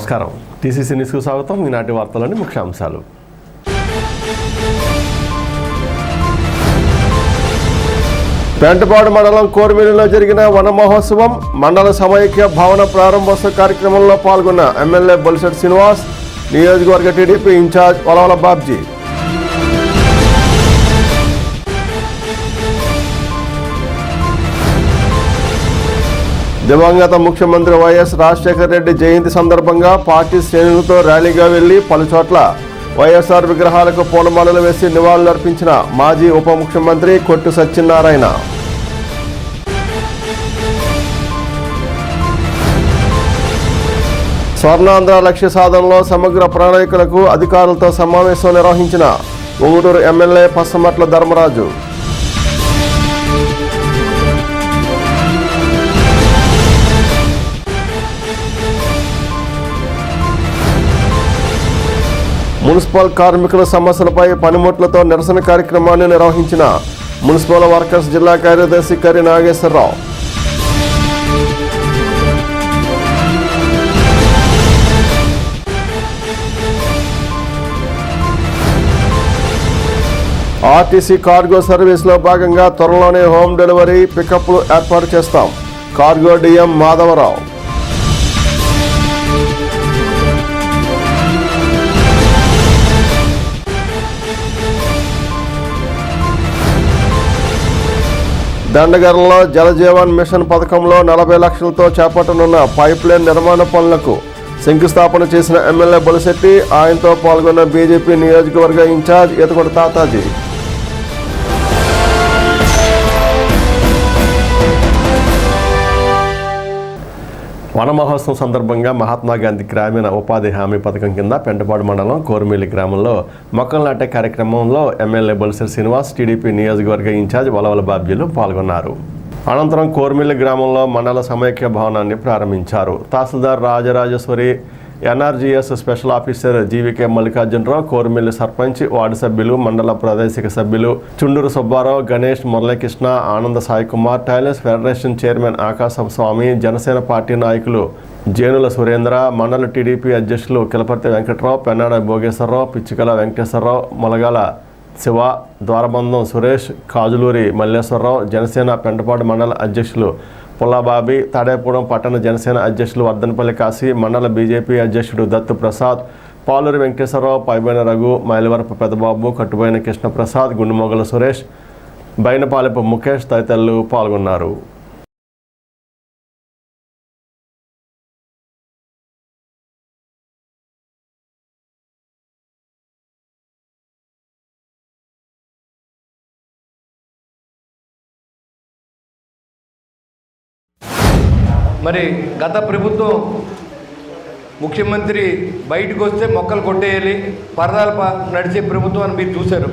నమస్కారం. టీసీసీ న్యూస్కు స్వాగతం. ఈనాటి వార్తలోని ముఖ్యాంశాలు. పెంటపాడు మండలం కోర్మిలిలో జరిగిన వన మహోత్సవం, మండల సమైక్య భవన ప్రారంభోత్సవ కార్యక్రమంలో పాల్గొన్న ఎమ్మెల్యే బొలిశెట్టి శ్రీనివాస్, నియోజకవర్గ టీడీపీ ఇన్ఛార్జ్ వలవల బాబ్జీ. దివంగత ముఖ్యమంత్రి వైఎస్ రాజశేఖర రెడ్డి జయంతి సందర్భంగా పార్టీ శ్రేణులతో ర్యాలీగా వెళ్లి పలుచోట్ల వైఎస్ఆర్ విగ్రహాలకు పూలమాలలు వేసి నివాళులర్పించిన మాజీ ఉప ముఖ్యమంత్రి కొట్టు సత్యనారాయణ. స్వర్ణాంధ్ర లక్ష్య సాధనలో సమగ్ర ప్రణాళికలకు అధికారులతో సమావేశం నిర్వహించిన ఉంగుటూరు ఎమ్మెల్యే పచ్చమట్ల ధర్మరాజు. మున్సిపల్ కార్మికుల సమస్యలపై పనిముట్లతో నిరసన కార్యక్రమాన్ని నిర్వహించిన మున్సిపల్ వర్కర్స్ జిల్లా కార్యదర్శి కరి నాగేశ్వరరావు. ఆర్టీసీ కార్గో సర్వీస్లో భాగంగా త్వరలోనే హోమ్ డెలివరీ పికప్లు ఏర్పాటు చేస్తాం. Cargo D M Madhavarao. దండగర్లలో జలజీవన్ మిషన్ పథకంలో 40 లక్షలతో చేపట్టనున్న పైప్లైన్ నిర్మాణ పనులకు శంకుస్థాపన చేసిన ఎమ్మెల్యే బొలిశెట్టి, ఆయనతో పాల్గొన్న బీజేపీ నియోజకవర్గ ఇన్ఛార్జ్ ఈతకొండ తాతాజీ. వన మహోత్సవం సందర్భంగా మహాత్మాగాంధీ గ్రామీణ ఉపాధి హామీ పథకం కింద పెంటపాడు మండలం కోర్మిలి గ్రామంలో మొక్కలు నాటే కార్యక్రమంలో ఎమ్మెల్యే బొలిశెట్టి శ్రీనివాస్, టీడీపీ నియోజకవర్గ ఇన్ఛార్జ్ వలవల బాబ్జీలు పాల్గొన్నారు. అనంతరం కోర్మిలి గ్రామంలో మండల సమైక్య భవనాన్ని ప్రారంభించారు. Tahsildar Rajarajeswari, NRGS special officer GVK Mallikarjunarao, Kormili sarpanch, ward సభ్యులు, మండల ప్రాదేశిక సభ్యులు Chunduru Subbarao, Ganesh, Muralikrishna, Ananda Sai Kumar, tailors federation chairman Akasam Swamy, Janasena party నాయకులు జేనుల సురేంద్ర, మండల టీడీపీ అధ్యక్షులు కిలపర్తి వెంకట్రావు, పెన్నాడ భోగేశ్వరరావు, పిచ్చికల వెంకటేశ్వరరావు, మొలగాల శివ, ద్వారబంధం సురేష్, కాజులూరి మల్లేశ్వరరావు, జనసేన పెంటపాడు మండల అధ్యక్షులు పుల్లాబాబి, తాడేపూడెం పట్టణ జనసేన అధ్యక్షులు వర్ధనపల్లి కాశీ, మండల బీజేపీ అధ్యక్షుడు దత్తు ప్రసాద్, పాలూరి వెంకటేశ్వరరావు, పైబైన రఘు, మైలవరపు పెద్దబాబు, కట్టుబైన కృష్ణప్రసాద్, గుండుమొగల సురేష్, బైనపాలెపు ముఖేష్ తదితరులు పాల్గొన్నారు. మరి గత ప్రభుత్వం ముఖ్యమంత్రి బయటకు వస్తే మొక్కలు కొట్టేయాలి, పరదాలు నడిచే ప్రభుత్వం అని మీరు చూశారు.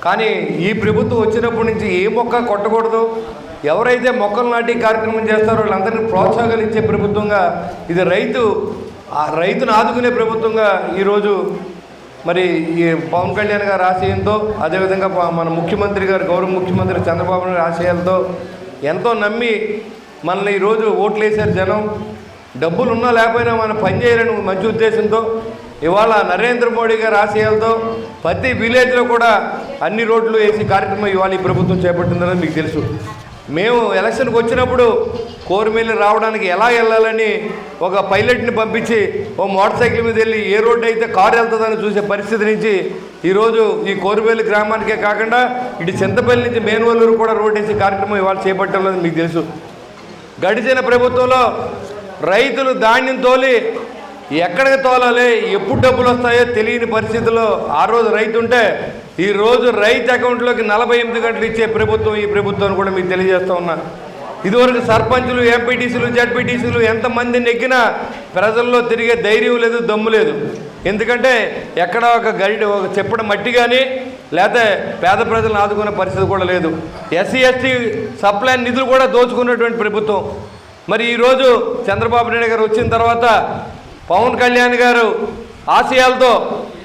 కానీ ఈ ప్రభుత్వం వచ్చినప్పటి నుంచి ఏ మొక్క కొట్టకూడదు, ఎవరైతే మొక్కలు నాటి కార్యక్రమం చేస్తారో వాళ్ళందరినీ ప్రోత్సాహాలు ఇచ్చే ప్రభుత్వంగా, ఇది రైతును ఆదుకునే ప్రభుత్వంగా ఈరోజు మరి ఈ పవన్ కళ్యాణ్ గారి ఆశయంతో, అదేవిధంగా మన ముఖ్యమంత్రి గారు, గౌరవ ముఖ్యమంత్రి చంద్రబాబు నాయుడు ఆశయాలతో ఎంతో నమ్మి మనల్ని ఈరోజు ఓట్లు వేశారు జనం. డబ్బులు ఉన్నా లేకపోయినా మనం పనిచేయాలని మంచి ఉద్దేశంతో ఇవాళ నరేంద్ర మోడీ గారి ఆశయాలతో ప్రతి విలేజ్లో కూడా అన్ని రోడ్లు వేసి కార్యక్రమం ఇవాళ ఈ ప్రభుత్వం చేపట్టిందని మీకు తెలుసు. మేము ఎలక్షన్కి వచ్చినప్పుడు కోర్మిల్లి రావడానికి ఎలా వెళ్ళాలని ఒక పైలట్ని పంపించి ఓ మోటార్ సైకిల్ మీద వెళ్ళి ఏ రోడ్డు అయితే కారు వెళ్తుందని చూసే పరిస్థితి నుంచి ఈరోజు ఈ కోర్మిల్లి గ్రామానికే కాకుండా ఇటు చింతపల్లి నుంచి మేనువల్లూరు కూడా రోడ్డు వేసి కార్యక్రమం ఇవాళ చేపట్టడం మీకు తెలుసు. గడిచిన ప్రభుత్వంలో రైతులు ధాన్యం తోలి ఎక్కడికి తోలాలి, ఎప్పుడు డబ్బులు వస్తాయో తెలియని పరిస్థితుల్లో ఆ రోజు రైతు ఉంటే ఈరోజు రైతు అకౌంట్లోకి 48 గంటలు ఇచ్చే ప్రభుత్వం ఈ ప్రభుత్వాన్ని కూడా మీకు తెలియజేస్తూ ఉన్నా. ఇదివరకు సర్పంచులు, ఎంపీటీసీలు, జడ్పీటీసీలు ఎంతమంది నెగ్గినా ప్రజల్లో తిరిగే ధైర్యం లేదు, దమ్ము లేదు. ఎందుకంటే ఎక్కడ ఒక చెప్పడం మట్టి కానీ లేకపోతే పేద ప్రజలను ఆదుకునే పరిస్థితి కూడా లేదు. ఎస్సీ ఎస్టీ సప్లై నిధులు కూడా దోచుకున్నటువంటి ప్రభుత్వం. మరి ఈరోజు చంద్రబాబు నాయుడు గారు వచ్చిన తర్వాత పవన్ కళ్యాణ్ గారు ఆశయాలతో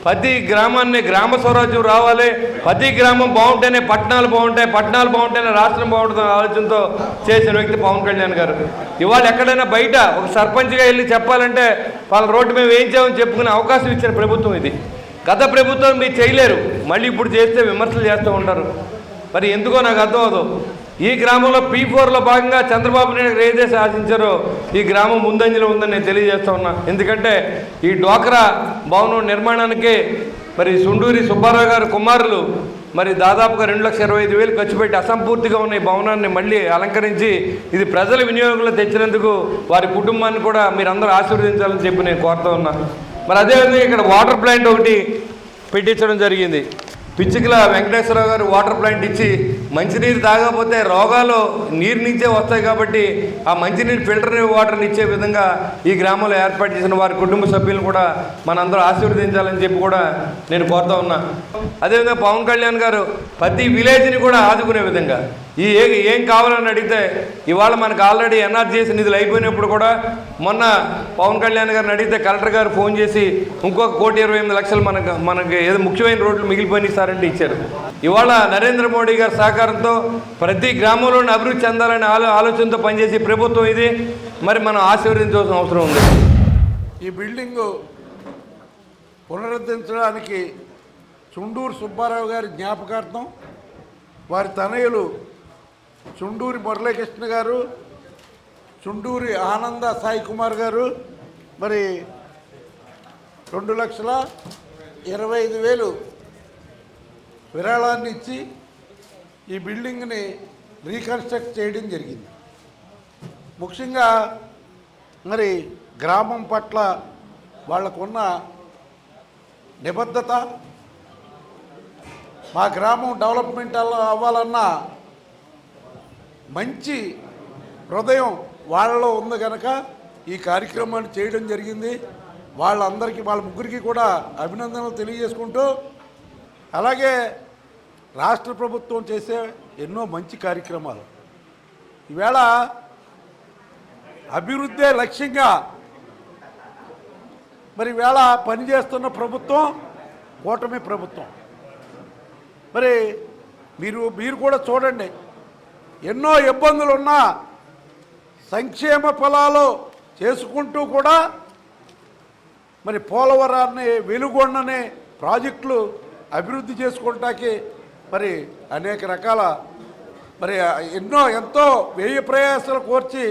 ప్రతి గ్రామాన్ని గ్రామ స్వరాజ్యం రావాలి, ప్రతి గ్రామం బాగుంటేనే పట్టణాలు బాగుంటాయి, పట్టణాలు బాగుంటేనే రాష్ట్రం బాగుంటుంది ఆలోచనతో చేసిన వ్యక్తి పవన్ కళ్యాణ్ గారు. ఇవాళ ఎక్కడైనా బయట ఒక సర్పంచ్గా వెళ్ళి చెప్పాలంటే వాళ్ళ రోడ్డు మేము వేయించామని చెప్పుకునే అవకాశం ఇచ్చిన ప్రభుత్వం ఇది. గత ప్రభుత్వం మీరు చేయలేరు, మళ్ళీ ఇప్పుడు చేస్తే విమర్శలు చేస్తూ ఉంటారు. మరి ఎందుకో నాకు అర్థం అవదు. ఈ గ్రామంలో P4లో భాగంగా చంద్రబాబు నాయుడు ఏదైతే సాధించారో ఈ గ్రామం ముందంజలో ఉందని నేను తెలియజేస్తా ఉన్నా. ఎందుకంటే ఈ డ్వాక్రా భవనం నిర్మాణానికి మరి సుండూరి సుబ్బారావు గారు కుమారులు మరి దాదాపుగా 2,25,000 ఖర్చు పెట్టి అసంపూర్తిగా ఉన్న ఈ భవనాన్ని మళ్ళీ అలంకరించి ఇది ప్రజల వినియోగంలో తెచ్చినందుకు వారి కుటుంబాన్ని కూడా మీరందరూ ఆశీర్వదించాలని చెప్పి నేను కోరుతూ ఉన్నా. మరి అదేవిధంగా ఇక్కడ వాటర్ ప్లాంట్ ఒకటి పెట్టించడం జరిగింది. పిచ్చికిల వెంకటేశ్వరరావు గారు వాటర్ ప్లాంట్ ఇచ్చి మంచినీరు తాగకపోతే రోగాలు నీరు నుంచే వస్తాయి కాబట్టి ఆ మంచినీరు ఫిల్టర్ వాటర్ని ఇచ్చే విధంగా ఈ గ్రామంలో ఏర్పాటు చేసిన వారి కుటుంబ సభ్యులను కూడా మనందరూ ఆశీర్వదించాలని చెప్పి కూడా నేను కోరుతా ఉన్నా. అదేవిధంగా పవన్ కళ్యాణ్ గారు ప్రతి విలేజ్ని కూడా ఆదుకునే విధంగా ఏం కావాలని అడిగితే ఇవాళ మనకు ఆల్రెడీ ఎన్ఆర్జీఎస్ నిధులు అయిపోయినప్పుడు కూడా మొన్న పవన్ కళ్యాణ్ గారిని అడిగితే కలెక్టర్ గారు ఫోన్ చేసి ఇంకొక 1,28,00,000 మనకి ఏదో ముఖ్యమైన రోడ్లు మిగిలిపోయినాయి సార్ అంటే ఇచ్చారు. ఇవాళ నరేంద్ర మోడీ గారి సహకారంతో ప్రతి గ్రామంలోని అభివృద్ధి చెందాలనే ఆలోచనతో పనిచేసే ప్రభుత్వం ఇది. మరి మనం ఆశీర్వదించాల్సిన అవసరం ఉంది. ఈ బిల్డింగు పునరుద్ధరించడానికి చుండూరు సుబ్బారావు గారి జ్ఞాపకార్థం వారి తనయులు చుండూరి మురళీకృష్ణ గారు, చుండూరి ఆనంద సాయి కుమార్ గారు మరి 2,25,000 విరాళాన్ని ఇచ్చి ఈ బిల్డింగ్ని రీకన్స్ట్రక్ట్ చేయడం జరిగింది. ముఖ్యంగా మరి గ్రామం పట్ల వాళ్ళకున్న నిబద్ధత, మా గ్రామం డెవలప్మెంట్ అవ్వాలన్న మంచి హృదయం వాళ్ళలో ఉంది కనుక ఈ కార్యక్రమాన్ని చేయడం జరిగింది. వాళ్ళందరికీ వాళ్ళ ముగ్గురికి కూడా అభినందనలు తెలియజేసుకుంటూ, అలాగే రాష్ట్ర ప్రభుత్వం చేసే ఎన్నో మంచి కార్యక్రమాలు ఈవేళ అభివృద్ధే లక్ష్యంగా మరి ఈవేళ పనిచేస్తున్న ప్రభుత్వం కూటమి ప్రభుత్వం. మరి మీరు కూడా చూడండి, ఎన్నో ఇబ్బందులున్నా సంక్షేమ ఫలాలు చేసుకుంటూ కూడా మరి పోలవరాన్ని, వెలుగొండని ప్రాజెక్టులు అభివృద్ధి చేసుకుంటానికి మరి అనేక రకాల మరి ఎంతో వ్యయ ప్రయాసాలు కోర్చి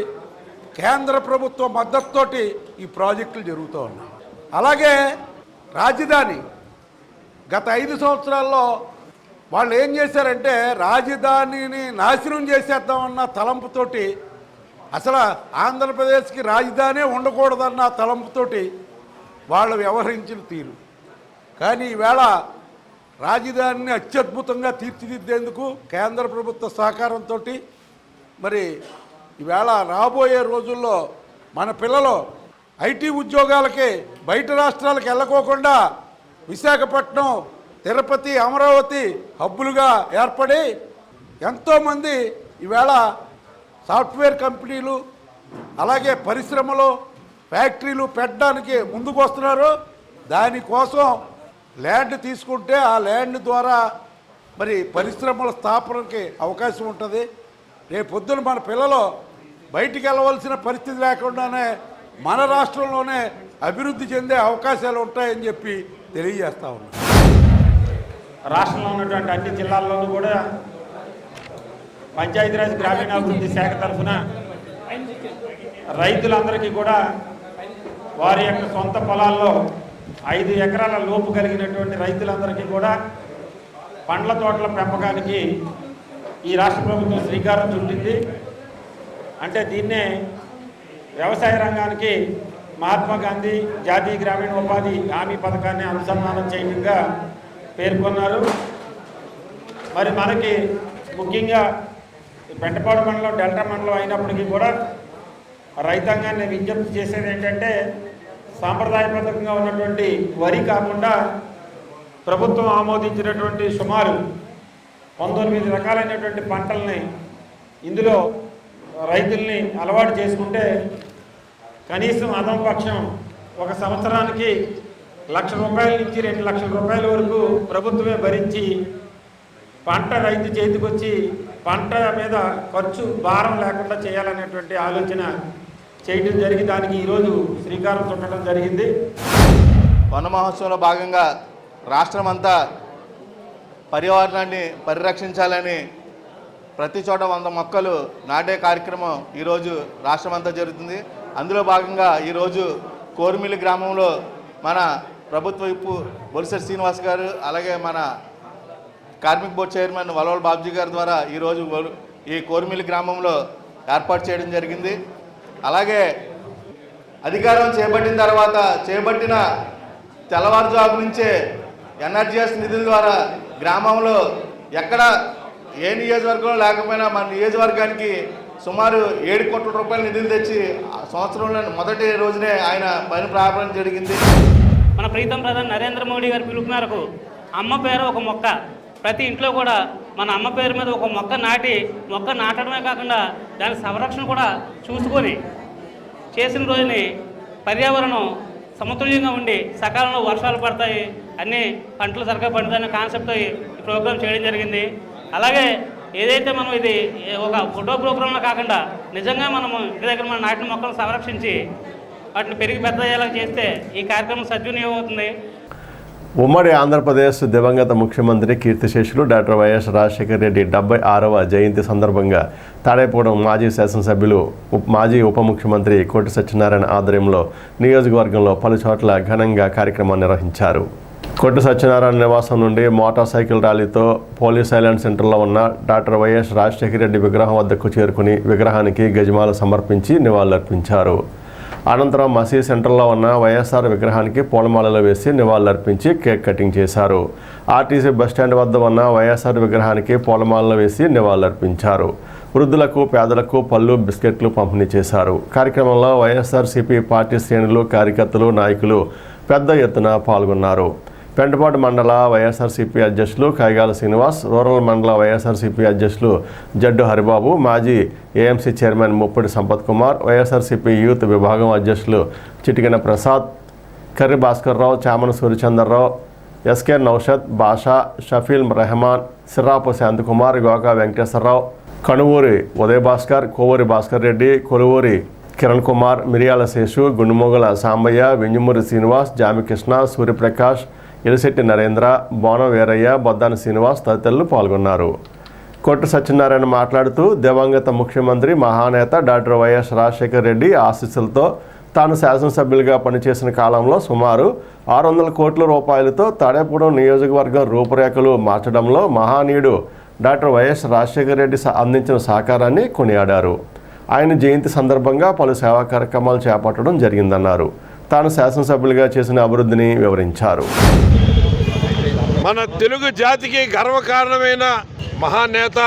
కేంద్ర ప్రభుత్వ మద్దతుతోటి ఈ ప్రాజెక్టులు జరుగుతూ ఉన్నాయి. అలాగే రాజధాని గత 5 సంవత్సరాల్లో వాళ్ళు ఏం చేశారంటే రాజధానిని నాశనం చేసేద్దామన్న తలంపుతోటి, అసలు ఆంధ్రప్రదేశ్కి రాజధాని ఉండకూడదన్న తలంపుతోటి వాళ్ళు వ్యవహరించిన తీరు. కానీ ఈవేళ రాజధానిని అత్యద్భుతంగా తీర్చిదిద్దేందుకు కేంద్ర ప్రభుత్వ సహకారంతో మరి ఈవేళ రాబోయే రోజుల్లో మన పిల్లలు ఐటీ ఉద్యోగాలకి బయట రాష్ట్రాలకు వెళ్ళకోకుండా విశాఖపట్నం, తిరుపతి, అమరావతి హబ్బులుగా ఏర్పడి ఎంతోమంది ఈవేళ సాఫ్ట్వేర్ కంపెనీలు అలాగే పరిశ్రమలు, ఫ్యాక్టరీలు పెట్టడానికి ముందుకు వస్తున్నారు. దానికోసం ల్యాండ్ తీసుకుంటే ఆ ల్యాండ్ ద్వారా మరి పరిశ్రమల స్థాపనకి అవకాశం ఉంటుంది. రేపు పొద్దున మన పిల్లలు బయటికి వెళ్ళవలసిన పరిస్థితి లేకుండానే మన రాష్ట్రంలోనే అభివృద్ధి చెందే అవకాశాలు ఉంటాయని చెప్పి తెలియజేస్తా ఉన్నాం. రాష్ట్రంలో ఉన్నటువంటి అన్ని జిల్లాల్లోనూ కూడా పంచాయతీరాజ్ గ్రామీణాభివృద్ధి శాఖ తరఫున రైతులందరికీ కూడా వారి యొక్క సొంత పొలాల్లో 5 ఎకరాల లోపు కలిగినటువంటి రైతులందరికీ కూడా పండ్ల తోటల పెంపకానికి ఈ రాష్ట్ర ప్రభుత్వం శ్రీకారం చుట్టింది. అంటే దీన్నే వ్యవసాయ రంగానికి మహాత్మా గాంధీ జాతీయ గ్రామీణ ఉపాధి హామీ పథకాన్ని అనుసంధానం చేయడంగా పేర్కొన్నారు. మరి మనకి ముఖ్యంగా పెంటపాడు మండలం, డెల్టా మండలం అయినప్పటికీ కూడా రైతాంగాన్ని విజ్ఞప్తి చేసేది ఏంటంటే సాంప్రదాయబద్ధంగా ఉన్నటువంటి వరి కాకుండా ప్రభుత్వం ఆమోదించినటువంటి సుమారు 19 రకాలైనటువంటి పంటల్ని ఇందులో రైతుల్ని అలవాటు చేసుకుంటే కనీసం అదం పక్షం 1 సంవత్సరానికి రూపాయల నుంచి 2 లక్షల రూపాయల వరకు ప్రభుత్వమే భరించి పంట రైతు చేతికొచ్చి పంట మీద ఖర్చు భారం లేకుండా చేయాలనేటువంటి ఆలోచన చేయడం జరిగి దానికి ఈరోజు శ్రీకారం చుట్టడం జరిగింది. వన మహోత్సవంలో భాగంగా రాష్ట్రం అంతా పర్యావరణాన్ని పరిరక్షించాలని ప్రతి చోట 100 మొక్కలు నాటే కార్యక్రమం ఈరోజు రాష్ట్రం అంతా జరుగుతుంది. అందులో భాగంగా ఈరోజు కోర్మిల్లి గ్రామంలో మన ప్రభుత్వ విప్పు బొలిశెట్టి శ్రీనివాస్ గారు, అలాగే మన కార్మిక బోర్డు చైర్మన్ వలవల బాబ్జీ గారి ద్వారా ఈరోజు ఈ కోర్మిల్లి గ్రామంలో ఏర్పాటు చేయడం జరిగింది. అలాగే అధికారం చేపట్టిన తర్వాత చేపట్టిన తెల్లవారుజాము నుంచే ఎన్ఆర్జీఎస్ నిధుల ద్వారా గ్రామంలో ఎక్కడ ఏ నియోజకవర్గంలో లేకపోయినా మన నియోజకవర్గానికి సుమారు 7 కోట్ల రూపాయల నిధులు తెచ్చి సంవత్సరంలో మొదటి రోజునే ఆయన పని ప్రారంభం జరిగింది. మన ప్రీతం ప్రధాని నరేంద్ర మోడీ గారి పిలుపు మేరకు అమ్మ పేరు ఒక మొక్క, ప్రతి ఇంట్లో కూడా మన అమ్మ పేరు మీద ఒక మొక్క నాటి, మొక్క నాటడమే కాకుండా దాని సంరక్షణ కూడా చూసుకొని చేసిన రోజుని పర్యావరణం సమతుల్యంగా ఉండి సకాలంలో వర్షాలు పడతాయి, అన్ని పంటలు సరిగ్గా పండుతాయనే కాన్సెప్ట్తో ఈ ప్రోగ్రాం చేయడం జరిగింది. అలాగే ఏదైతే మనం ఇది ఒక ఫోటో ప్రోగ్రాంలో కాకుండా నిజంగా మనము ఇంటి దగ్గర మన నాటిన మొక్కలను సంరక్షించి వాటిని పెరిగి పెద్ద అయ్యేలా చేస్తే ఈ కార్యక్రమం సద్వినియోగం అవుతుంది. ఉమ్మడి ఆంధ్రప్రదేశ్ దివంగత ముఖ్యమంత్రి కీర్తిశేషులు డాక్టర్ వైఎస్ రాజశేఖర రెడ్డి 76వ జయంతి సందర్భంగా తాడేపూడెం మాజీ శాసనసభ్యులు మాజీ ఉప ముఖ్యమంత్రి కోటి సత్యనారాయణ ఆధ్వర్యంలో నియోజకవర్గంలో పలు చోట్ల ఘనంగా కార్యక్రమాన్ని నిర్వహించారు. కోటి సత్యనారాయణ నివాసం నుండి మోటార్ సైకిల్ ర్యాలీతో పోలీస్ ఐలాండ్ సెంటర్లో ఉన్న డాక్టర్ వైఎస్ రాజశేఖర రెడ్డి విగ్రహం వద్దకు చేరుకుని విగ్రహానికి గజమాల సమర్పించి నివాళులర్పించారు. అనంతరం మసీద్ సెంటర్లో ఉన్న వైఎస్ఆర్ విగ్రహానికి పూలమాలలు వేసి నివాళులర్పించి కేక్ కటింగ్ చేశారు. ఆర్టీసీ బస్టాండ్ వద్ద ఉన్న వైఎస్ఆర్ విగ్రహానికి పూలమాలలు వేసి నివాళులర్పించారు. వృద్ధులకు పేదలకు పళ్ళు బిస్కెట్లు పంపిణీ చేశారు. కార్యక్రమంలో వైఎస్ఆర్సీపీ పార్టీ శ్రేణులు, కార్యకర్తలు, నాయకులు పెద్ద ఎత్తున పాల్గొన్నారు. పెంటపాడు మండల వైఎస్ఆర్సీపీ అధ్యక్షులు కైగాల శ్రీనివాస్, రూరల్ మండల వైఎస్ఆర్సీపీ అధ్యక్షులు జడ్డు హరిబాబు, మాజీ AMC chairman ముప్పటి Sampath Kumar, YSRCP youth విభాగం అధ్యక్షులు చిటికెన ప్రసాద్, కర్రి భాస్కర్రావు, చామన సూర్యచంద్రరావు, ఎస్కే నౌషద్, బాషా, షఫీల్ రెహమాన్, సిర్రాపు శాంతికుమార్, గోకా వెంకటేశ్వరరావు, కణువూరి ఉదయ భాస్కర్, కోవూరి భాస్కర్ రెడ్డి, కొలువూరి కిరణ్ కుమార్, మిరియాల శేషు, గుండుమొగల సాంబయ్య, వింజమూరి శ్రీనివాస్, జామికృష్ణ, సూర్యప్రకాష్, ఎలిశెట్టి నరేంద్ర, బోనం వీరయ్య, బొద్దాని శ్రీనివాస్ తదితరులు పాల్గొన్నారు. కోటి సత్యనారాయణ మాట్లాడుతూ దివంగత ముఖ్యమంత్రి మహానేత డాక్టర్ వైఎస్ రాజశేఖర రెడ్డి ఆశీస్సులతో తాను శాసనసభ్యులుగా పనిచేసిన కాలంలో సుమారు 600 కోట్ల రూపాయలతో తాడేపూడెం నియోజకవర్గం రూపురేఖలు మార్చడంలో మహానీయుడు డాక్టర్ వైఎస్ రాజశేఖర రెడ్డి అందించిన సహకారాన్ని కొనియాడారు. ఆయన జయంతి సందర్భంగా పలు సేవా కార్యక్రమాలు చేపట్టడం జరిగిందన్నారు. తాను శాసనసభ్యులుగా చేసిన అభివృద్ధిని వివరించారు. మన తెలుగు జాతికి గర్వకారణమైన మహానేత,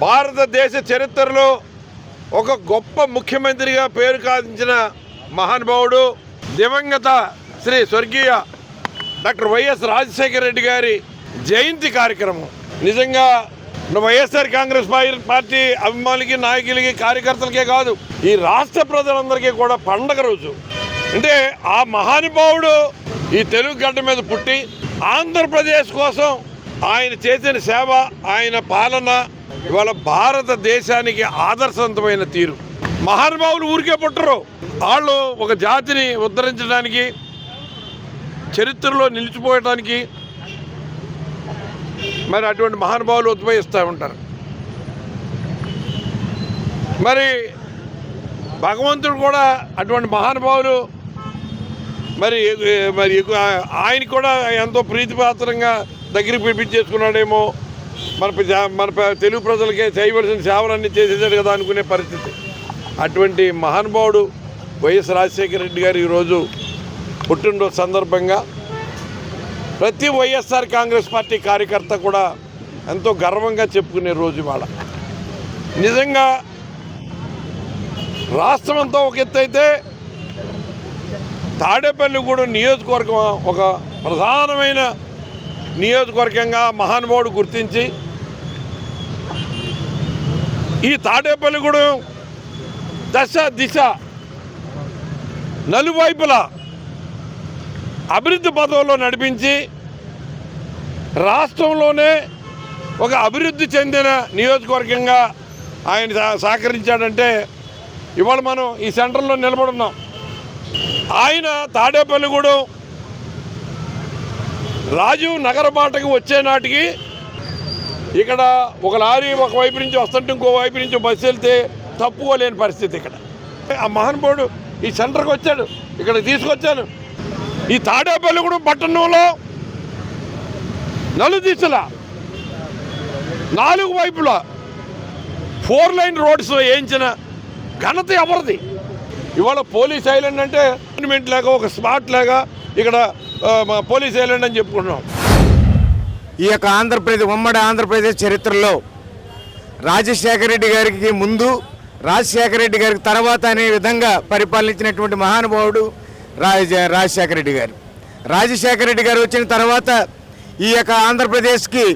భారతదేశ చరిత్రలో ఒక గొప్ప ముఖ్యమంత్రిగా పేరు సాధించిన మహానుభావుడు, దివంగత శ్రీ స్వర్గీయ డాక్టర్ వైఎస్ రాజశేఖర రెడ్డి గారి జయంతి కార్యక్రమం నిజంగా వైఎస్ఆర్ కాంగ్రెస్ పార్టీ అభిమానులకి, నాయకులకి, కార్యకర్తలకే కాదు, ఈ రాష్ట్ర ప్రజలందరికీ కూడా పండగ రోజు. అంటే ఆ మహానుభావుడు ఈ తెలుగు గడ్డ మీద పుట్టి ఆంధ్రప్రదేశ్ కోసం ఆయన చేసిన సేవ, ఆయన పాలన ఇవాళ భారతదేశానికి ఆదర్శవంతమైన తీరు. మహానుభావులు ఊరికే పుట్టరు, వాళ్ళు ఒక జాతిని ఉద్ధరించడానికి, చరిత్రలో నిలిచిపోయడానికి మరి అటువంటి మహానుభావులు ఉద్భవిస్తూ ఉంటారు. మరి భగవంతుడు కూడా అటువంటి మహానుభావులు మరి మరి ఆయన కూడా ఎంతో ప్రీతిపాత్రంగా దగ్గరికి పిలిపించేసుకున్నాడేమో, మన తెలుగు ప్రజలకే చేయవలసిన సేవలన్నీ చేసేసాడు కదా అనుకునే పరిస్థితి. అటువంటి మహానుభావుడు వైఎస్ రాజశేఖర రెడ్డి గారు ఈరోజు పుట్టినరోజు సందర్భంగా ప్రతి వైఎస్ఆర్ కాంగ్రెస్ పార్టీ కార్యకర్త కూడా ఎంతో గర్వంగా చెప్పుకునే రోజు ఇవాళ. నిజంగా రాష్ట్రం అంతా ఒక ఎత్తు అయితే తాడేపల్లిగూడెం నియోజకవర్గం ఒక ప్రధానమైన నియోజకవర్గంగా మహానుభావుడు గుర్తించి ఈ తాడేపల్లిగూడెం దశ దిశ నలువైపులా అభివృద్ధి పథంలో నడిపించి రాష్ట్రంలోనే ఒక అభివృద్ధి చెందిన నియోజకవర్గంగా ఆయన సహకరించాడంటే ఇవాళ మనం ఈ సెంటర్లో నిలబడున్నాం. ఆయన తాడేపల్లిగూడెం రాజీవ్ నగర బాటకి వచ్చే నాటికి ఇక్కడ ఒక లారీ ఒకవైపు నుంచి వస్తుంటే ఇంకో వైపు నుంచి బస్సు వెళ్తే తప్పుకోలేని పరిస్థితి. ఇక్కడ ఆ మహానుభావుడు ఈ సెంటర్కి వచ్చాడు, ఇక్కడ తీసుకొచ్చాను. ఈ తాడేపల్లిగూడెం పట్టణంలో నలుదిశల 4 వైపులా 4 లైన్ రోడ్స్ వేయించిన ఘనత ఎవరిది? ఇవాళ పోలీస్ ఐలాండ్ అంటే గవర్నమెంట్ లాగా ఒక స్మార్ట్ లాగా ఇక్కడ పోలీస్ ఐలాండ్ అని చెప్పుకుంటున్నాం. ఈ యొక్క ఉమ్మడి ఆంధ్రప్రదేశ్ చరిత్రలో రాజశేఖర రెడ్డి గారికి ముందు, రాజశేఖర రెడ్డి గారికి తర్వాత అనే విధంగా పరిపాలించినటువంటి మహానుభావుడు రాజశేఖర రెడ్డి గారు. రాజశేఖర రెడ్డి గారు వచ్చిన తర్వాత ఈ యొక్క ఆంధ్రప్రదేశ్కి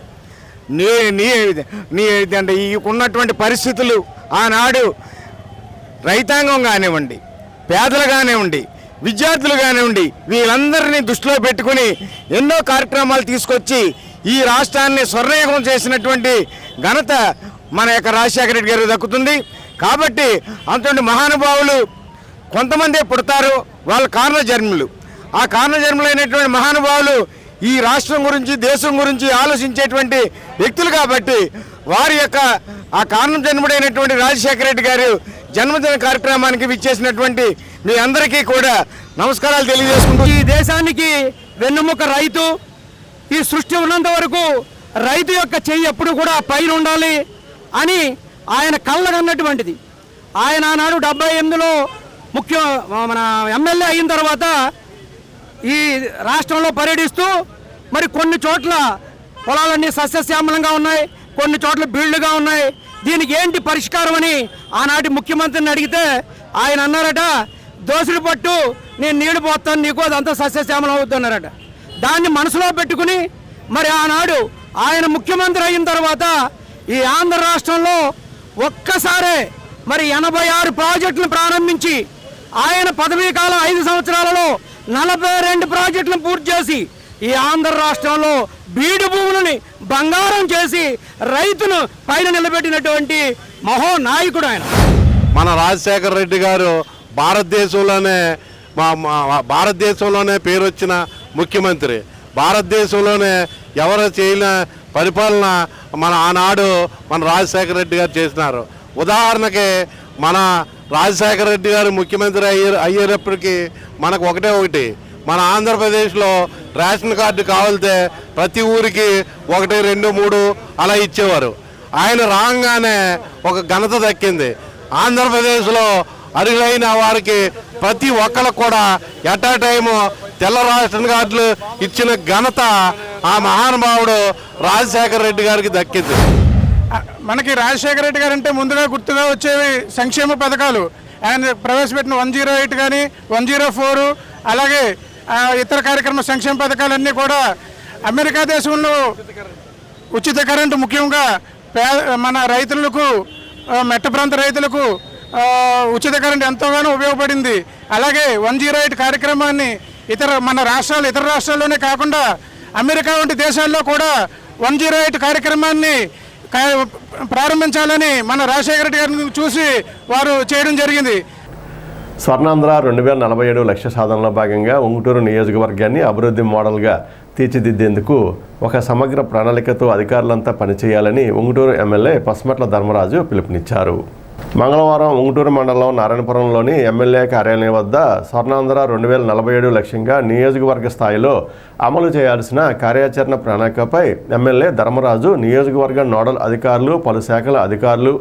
ఉన్నటువంటి పరిస్థితులు ఆనాడు రైతాంగం కానివ్వండి, పేదలు కానివ్వండి, విద్యార్థులు కానివ్వండి, వీళ్ళందరినీ దృష్టిలో పెట్టుకుని ఎన్నో కార్యక్రమాలు తీసుకొచ్చి ఈ రాష్ట్రాన్ని స్వర్ణయుగం చేసినటువంటి ఘనత మన యొక్క రాజశేఖర రెడ్డి గారికి దక్కుతుంది. కాబట్టి అంతటి మహానుభావులు కొంతమందే పుడతారు, వాళ్ళ కారణజన్ములు. ఆ కారణజన్ములైనటువంటి మహానుభావులు ఈ రాష్ట్రం గురించి, దేశం గురించి ఆలోచించేటువంటి వ్యక్తులు. కాబట్టి వారి యొక్క ఆ కారణం జన్ముడైనటువంటి రాజశేఖర రెడ్డి గారు జన్మదిన కార్యక్రమానికి విచ్చేసినటువంటి మీ అందరికీ కూడా నమస్కారాలు తెలియజేసుకుంటూ, ఈ దేశానికి వెన్నెముక రైతు. ఈ సృష్టి ఉన్నంత వరకు రైతు యొక్క చెయ్యి ఎప్పుడు కూడా పైన ఉండాలి అని ఆయన కళ్ళగన్నటువంటిది. ఆయన ఆనాడు 78లో మన ఎమ్మెల్యే అయిన తర్వాత ఈ రాష్ట్రంలో పర్యటిస్తూ మరి కొన్ని చోట్ల పొలాలన్నీ సస్యశ్యామలంగా ఉన్నాయి, కొన్ని చోట్ల బీళ్లుగా ఉన్నాయి, దీనికి ఏంటి పరిష్కారం అని ఆనాటి ముఖ్యమంత్రిని అడిగితే ఆయన అన్నారట, దోసుడు పట్టు, నేను నీళ్లు పోతాను నీకు, అదంతా సస్యశ్యామలం అవుతున్నారట. దాన్ని మనసులో పెట్టుకుని మరి ఆనాడు ఆయన ముఖ్యమంత్రి అయిన తర్వాత ఈ ఆంధ్ర రాష్ట్రంలో ఒక్కసారే మరి 86 ప్రాజెక్టులను ప్రారంభించి ఆయన పదవీ కాలం 5 సంవత్సరాలలో 42 ప్రాజెక్టులను పూర్తి చేసి ఈ ఆంధ్ర రాష్ట్రంలో బీడు భూములని బంగారం చేసి రైతును పైన నిలబెట్టినటువంటి మహోనాయకుడు ఆయన. మన రాజశేఖర రెడ్డి గారు భారతదేశంలోనే పేరు వచ్చిన ముఖ్యమంత్రి. భారతదేశంలోనే ఎవరు చేయని పరిపాలన ఆనాడు మన రాజశేఖర రెడ్డి గారు చేసినారు. ఉదాహరణకి మన రాజశేఖర రెడ్డి గారు ముఖ్యమంత్రి అయ్యేటప్పటికి మనకు ఒకటి మన ఆంధ్రప్రదేశ్లో రేషన్ కార్డు కావాలితే ప్రతి ఊరికి 1, 2, 3 అలా ఇచ్చేవారు. ఆయన రాగానే ఒక ఘనత దక్కింది. ఆంధ్రప్రదేశ్లో అర్హులైన వారికి ప్రతి ఒక్కరికి కూడా ఎట్ ఆ టైము తెల్ల రేషన్ కార్డులు ఇచ్చిన ఘనత ఆ మహానుభావుడు రాజశేఖర రెడ్డి గారికి దక్కింది. మనకి రాజశేఖర రెడ్డి గారు అంటే ముందుగా గుర్తుగా వచ్చేవి సంక్షేమ పథకాలు. ఆయన ప్రవేశపెట్టిన 108 కానీ 104 అలాగే ఇతర కార్యక్రమ సంక్షేమ పథకాలన్నీ కూడా అమెరికా దేశంలో ఉచిత కరెంటు ముఖ్యంగా మన రైతులకు, మెట్ట ప్రాంత రైతులకు ఉచిత కరెంటు ఎంతోగానో ఉపయోగపడింది. అలాగే 108 కార్యక్రమాన్ని ఇతర రాష్ట్రాల్లోనే కాకుండా అమెరికా వంటి దేశాల్లో కూడా 108 కార్యక్రమాన్ని ప్రారంభించాలని మన రాజశేఖర రెడ్డి గారిని చూసి వారు చేయడం జరిగింది. స్వర్ణాంధ్ర 2047 లక్ష్య సాధనలో భాగంగా ఉంగుటూరు నియోజకవర్గాన్ని అభివృద్ధి మోడల్గా తీర్చిదిద్దేందుకు ఒక సమగ్ర ప్రణాళికతో అధికారులంతా పనిచేయాలని ఉంగుటూరు ఎమ్మెల్యే పసుమట్ల ధర్మరాజు పిలుపునిచ్చారు. మంగళవారం ఉంగుటూరు మండలం నారాయణపురంలోని ఎమ్మెల్యే కార్యాలయం వద్ద స్వర్ణాంధ్ర 2047 లక్ష్యంగా నియోజకవర్గ స్థాయిలో అమలు చేయాల్సిన కార్యాచరణ ప్రణాళికపై ఎమ్మెల్యే ధర్మరాజు నియోజకవర్గ నోడల్ అధికారులు, పలు శాఖల అధికారులు,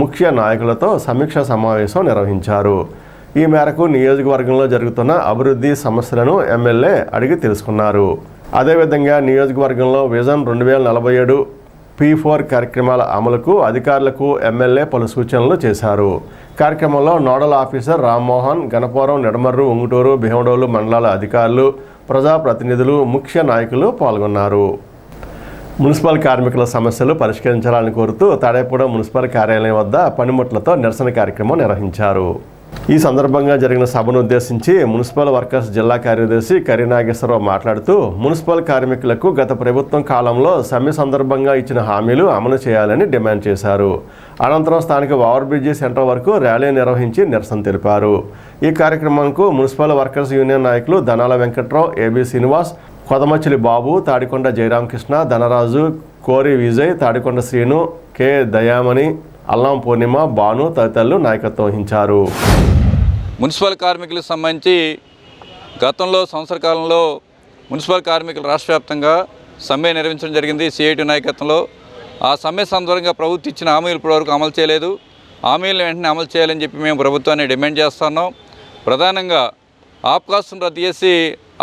ముఖ్య నాయకులతో సమీక్షా సమావేశం నిర్వహించారు. ఈ మేరకు నియోజకవర్గంలో జరుగుతున్న అభివృద్ధి సమస్యలను ఎమ్మెల్యే అడిగి తెలుసుకున్నారు. అదేవిధంగా నియోజకవర్గంలో విజన్ 2047 P4 కార్యక్రమాల అమలుకు అధికారులకు ఎమ్మెల్యే పలు సూచనలు చేశారు. కార్యక్రమంలో నోడల్ ఆఫీసర్ రామ్మోహన్, గణపురం, నిడమర్రు, ఉంగుటూరు, భీమడోలు మండలాల అధికారులు, ప్రజాప్రతినిధులు, ముఖ్య నాయకులు పాల్గొన్నారు. మున్సిపల్ కార్మికుల సమస్యలు పరిష్కరించాలని కోరుతూ తాడేపూడ మున్సిపల్ కార్యాలయం వద్ద పనిముట్లతో నిరసన కార్యక్రమం నిర్వహించారు. ఈ సందర్భంగా జరిగిన సభను ఉద్దేశించి మున్సిపల్ వర్కర్స్ జిల్లా కార్యదర్శి కరీనాగేశ్వరరావు మాట్లాడుతూ మున్సిపల్ కార్మికులకు గత ప్రభుత్వం కాలంలో సమ్మె సందర్భంగా ఇచ్చిన హామీలు అమలు చేయాలని డిమాండ్ చేశారు. అనంతరం స్థానిక ఓవర్ బ్రిడ్జి సెంటర్ వరకు ర్యాలీ నిర్వహించి నిరసన తెలిపారు. ఈ కార్యక్రమంకు మున్సిపల్ వర్కర్స్ యూనియన్ నాయకులు ధనాల వెంకట్రావు, ఏబి శ్రీనివాస్, కొదమచిలి బాబు, తాడికొండ జయరామకృష్ణ, ధనరాజు, కోరి విజయ్, తాడికొండ శ్రీను, కె దయామణి, అల్లం పూర్ణిమ, భాను తదితరులు నాయకత్వం వహించారు. మున్సిపల్ కార్మికులకు సంబంధించి గతంలో సంవత్సర కాలంలో మున్సిపల్ కార్మికులు రాష్ట్ర వ్యాప్తంగా సమ్మె నిర్వహించడం జరిగింది సిఐటి నాయకత్వంలో. ఆ సమ్మె సందర్భంగా ప్రభుత్వం ఇచ్చిన హామీలు ఇప్పటివరకు అమలు చేయలేదు. హామీలను వెంటనే అమలు చేయాలని చెప్పి మేము ప్రభుత్వాన్ని డిమాండ్ చేస్తున్నాం. ప్రధానంగా ఆప్కాస్ను రద్దు చేసి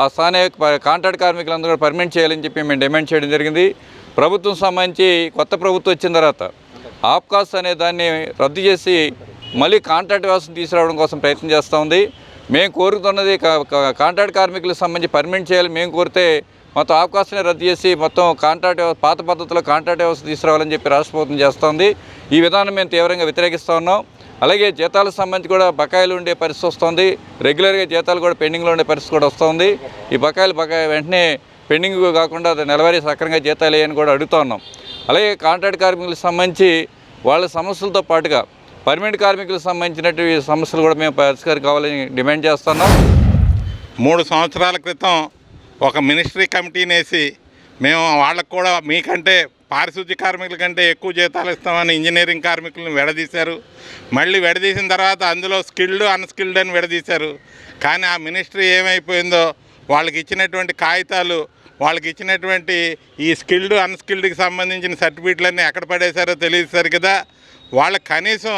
ఆ స్థానిక కాంట్రాక్ట్ కార్మికులందరూ కూడా పర్మనెంట్ చేయాలని చెప్పి మేము డిమాండ్ చేయడం జరిగింది. ప్రభుత్వం సంబంధించి కొత్త ప్రభుత్వం వచ్చిన తర్వాత ఆప్కాస్ అనే దాన్ని రద్దు చేసి మళ్ళీ కాంట్రాక్ట్ వ్యవస్థను తీసుకురావడం కోసం ప్రయత్నం చేస్తూ ఉంది. మేము కోరుతున్నది కాంట్రాక్ట్ కార్మికులకు సంబంధించి పర్మనెంట్ చేయాలి మేము కోరితే మొత్తం ఆప్కాస్ని రద్దు చేసి మొత్తం కాంట్రాక్ట్ పాత పద్ధతిలో కాంట్రాక్ట్ వ్యవస్థ తీసుకురావాలని చెప్పి రాష్ట్ర ప్రభుత్వం చేస్తోంది. ఈ విధానం మేము తీవ్రంగా వ్యతిరేకిస్తూ ఉన్నాం. అలాగే జీతాలకు సంబంధించి కూడా బకాయిలు ఉండే పరిస్థితి వస్తుంది. రెగ్యులర్గా జీతాలు కూడా పెండింగ్లో ఉండే పరిస్థితి కూడా వస్తుంది. ఈ బకాయిలు వెంటనే పెండింగ్ కాకుండా నెలవారీ సక్రమంగా జీతాలు వేయని కూడా అడుగుతూ ఉన్నాం. అలాగే కాంట్రాక్ట్ కార్మికులకు సంబంధించి వాళ్ళ సమస్యలతో పాటుగా పర్మనెంట్ కార్మికులకు సంబంధించినటువంటి సమస్యలు కూడా మేము పరిష్కారం కావాలని డిమాండ్ చేస్తున్నాం. 3 సంవత్సరాల క్రితం ఒక మినిస్ట్రీ కమిటీని వేసి మేము వాళ్ళకు కూడా మీకంటే పారిశుద్ధ్య కార్మికుల కంటే ఎక్కువ జీతాలు ఇస్తామని ఇంజనీరింగ్ కార్మికులను విడదీశారు. మళ్ళీ విడదీసిన తర్వాత అందులో స్కిల్డ్ అన్స్కిల్డ్ అని విడదీశారు. కానీ ఆ మినిస్ట్రీ ఏమైపోయిందో వాళ్ళకి ఇచ్చినటువంటి కాగితాలు, వాళ్ళకి ఇచ్చినటువంటి ఈ స్కిల్డ్ అన్స్కిల్డ్కి సంబంధించిన సర్టిఫికెట్లన్నీ ఎక్కడ పడేశారో తెలియదు కదా. వాళ్ళకి కనీసం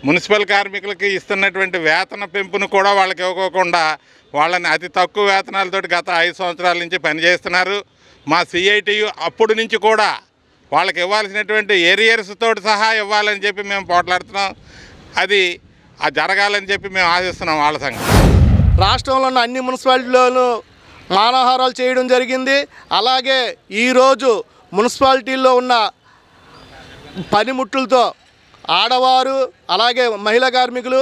మున్సిపల్ కార్మికులకి ఇస్తున్నటువంటి వేతన పెంపును కూడా వాళ్ళకి ఇవ్వకోకుండా వాళ్ళని అతి తక్కువ వేతనాలతోటి గత 5 సంవత్సరాల నుంచి పనిచేస్తున్నారు. మా సిఐటియు అప్పుడు నుంచి కూడా వాళ్ళకి ఇవ్వాల్సినటువంటి ఏరియర్స్ తోటి సహా ఇవ్వాలని చెప్పి మేము పోట్లాడుతున్నాం. అది జరగాలని చెప్పి మేము ఆశిస్తున్నాం. వాళ్ళ సంఘం రాష్ట్రంలో ఉన్న అన్ని మున్సిపాలిటీలోనూ మానవహారాలు చేయడం జరిగింది. అలాగే ఈరోజు మున్సిపాలిటీల్లో ఉన్న పనిముట్లతో ఆడవారు అలాగే మహిళా కార్మికులు,